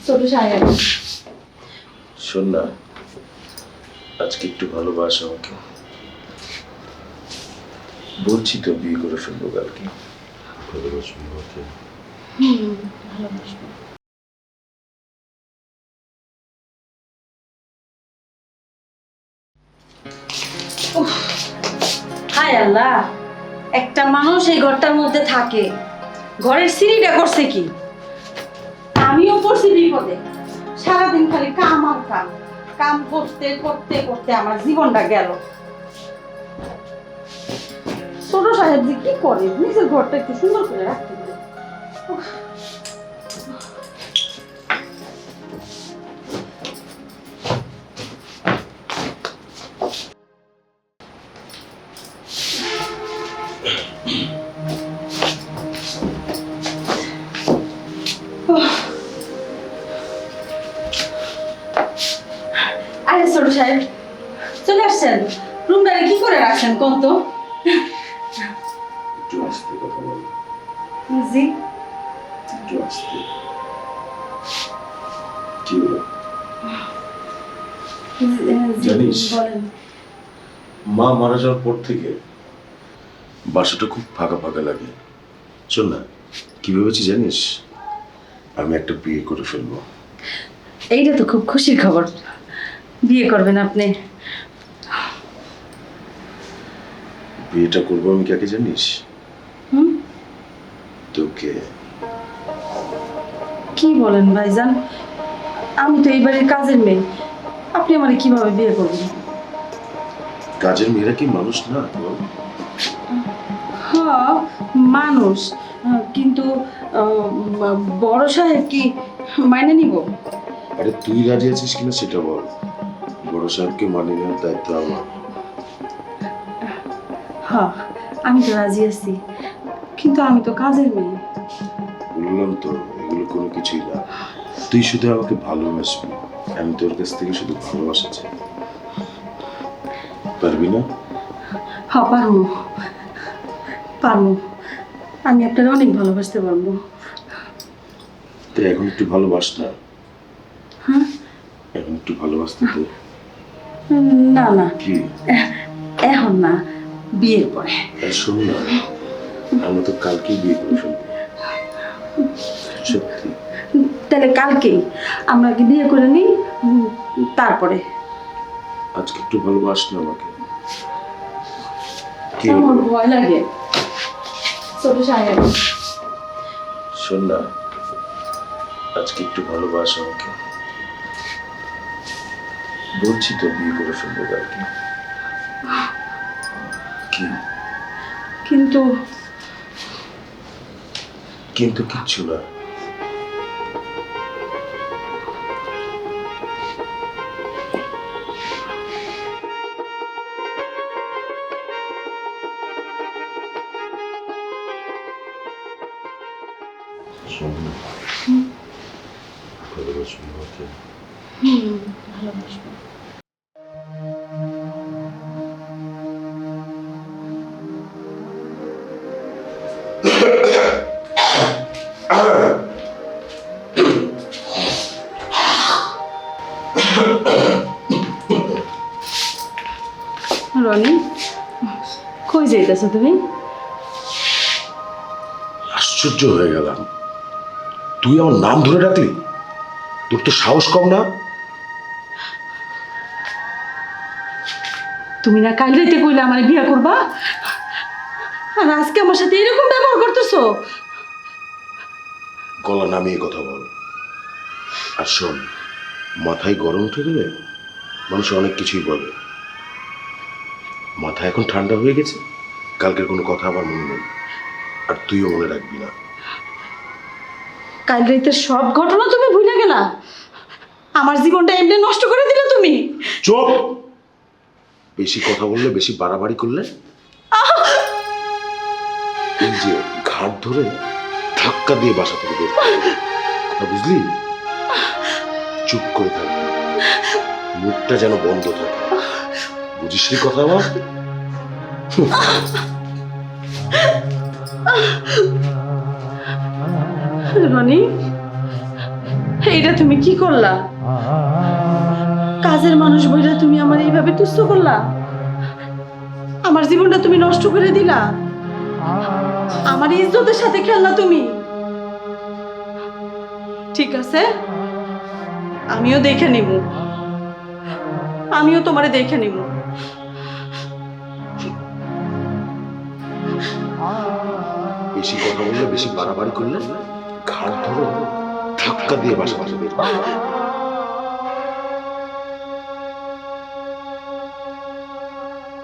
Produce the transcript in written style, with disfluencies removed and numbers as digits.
ছোট সাহেব, শোন না, আজকে একটু ভালোবাসা আমাকে। বলছি তো বিয়ে করে ফেলবো কালকে। ভালোবাসবি আমাকে? ভালোবাসবো। হায় আল্লাহ, একটা মানুষ এই ঘরটার মধ্যে থাকে, ঘরের সিঁড়িটা করছে কি? আমিও পড়ছি বিপদে। সারাদিন খালি কাম আর কাম, কাম করতে করতে করতে আমার জীবনটা গেল। ছোট সাহেব যে কি করে, নিজের ঘরটা একটু সুন্দর করে রাখতে পারে। আরে ছোট সাহেব, চলে আসছেন? রুমটারে কি করে রাখছেন কোন তো? একটু আসতে কথা বল। জি। একটু আসতে। কি হলো? জানিস, বলেন। মা মারা যাওয়ার পর থেকে বাসাটা খুব ফাঁকা ফাঁকা লাগে। শোন না, কি ভেবেছি জানিস? আমি একটা বিয়ে করে ফেলবো। এইটা তো খুব খুশির খবর। বিয়ে করবেন আপনি? বিয়েটা করবো আমি কাকে জানিস? হুম? তোকে। কি বলেন ভাইজান? আমি তো এই বাড়ির কাজের মেয়ে, আপনি আমারে কিভাবে বিয়ে করবেন? কাজের মেয়েরা কি মানুষ না বল? হ্যাঁ মানুষ, কিন্তু বড় সাহেব কি মাইনে নিব? আরে তুই রাজি আছিস কিনা সেটা বল। বড় সাহেবকে মানিয়ে নেওয়ার দায়িত্ব আমার। হ্যাঁ আমি তো রাজি আছি, কিন্তু আমি তো কাজের মেয়ে। বললাম তো, এগুলো কোনো কিছুই না। তুই শুধু আমাকে ভালোবাসবি, আমি তোর কাছ থেকে শুধু ভালোবাসা চাই। পারবি না? হ্যাঁ পারবো, পারবো। আমি আপনার অনেক ভালোবাসতে পারবো। তো এখন একটু ভালোবাস না। হ্যাঁ? এখন একটু ভালোবাসতে দে। না না, কি? এখন না, বিয়ের পরে। আর শোন না, আমরা তো কালকেই বিয়ে করে ফেলবো। সত্যি। তাহলে কালকেই আমরা কি বিয়ে করে নিই, তারপরে? আজকে একটু ভালোবাস না আমাকে। কি আমার হলো? ভয় লাগে ছোট সাহেব। শোন না, আজকে একটু ভালোবাস আমাকে। বলছি তো বিয়ে করে ফেলবো কালকে। কি? কিন্তু কিন্তু কিচ্ছু না। ভালোবাসবি আমাকে? ভালোবাসবো। রনি, কই যাইতেছো তুমি? আশ্চর্য হয়ে গেলাম, তুই আমার নাম ধরে ডাকলি? তোর তো সাহস কম না? তুমি না কাল রাইতে কইলে আমার বিয়ে করবা, আর আজকে আমার সাথে এরকম ব্যবহার করতেছো? গলা নামিয়ে কথা বল। আর শোন, মাথায় গরম উঠে গেলে মানুষ অনেক কিছুই বলে। মাথা এখন ঠান্ডা হয়ে গেছে, কালকের কোনো কথা আমার মনে নেই, আর তুইও মনে রাখবি না। কাল রাইতে সব ঘটনা তুমি ভুলে গেলা? আমার জীবনটা এমনি নষ্ট করে দিলে তুমি। চুপ! বেশি কথা বললে, বেশি বাড়াবাড়ি করলে এই যে ঘাট ধরে ধাক্কা দিয়ে বাসা থেকে বের করে দেব। কথা বুঝলি? চুপ করে থাকবি, মুখটা যেন বন্ধ থাকে। বুঝিস নি কথা আমার? রনি, এইটা তুমি কি করলা? কাজের মানুষ বইরা তুমি আমার এইভাবে তুচ্ছ করলা? আমার জীবনটা তুমি নষ্ট করে দিলা, আমার ইজ্জতের সাথে খেললা তুমি। ঠিক আছে, আমিও দেখে নিব, আমিও তোমারে দেখে নিব। বেশি কথা বললে, বেশি বাড়াবাড়ি করলে ঘাড় ধরে ধাক্কা দিয়ে বাসা বের করবো।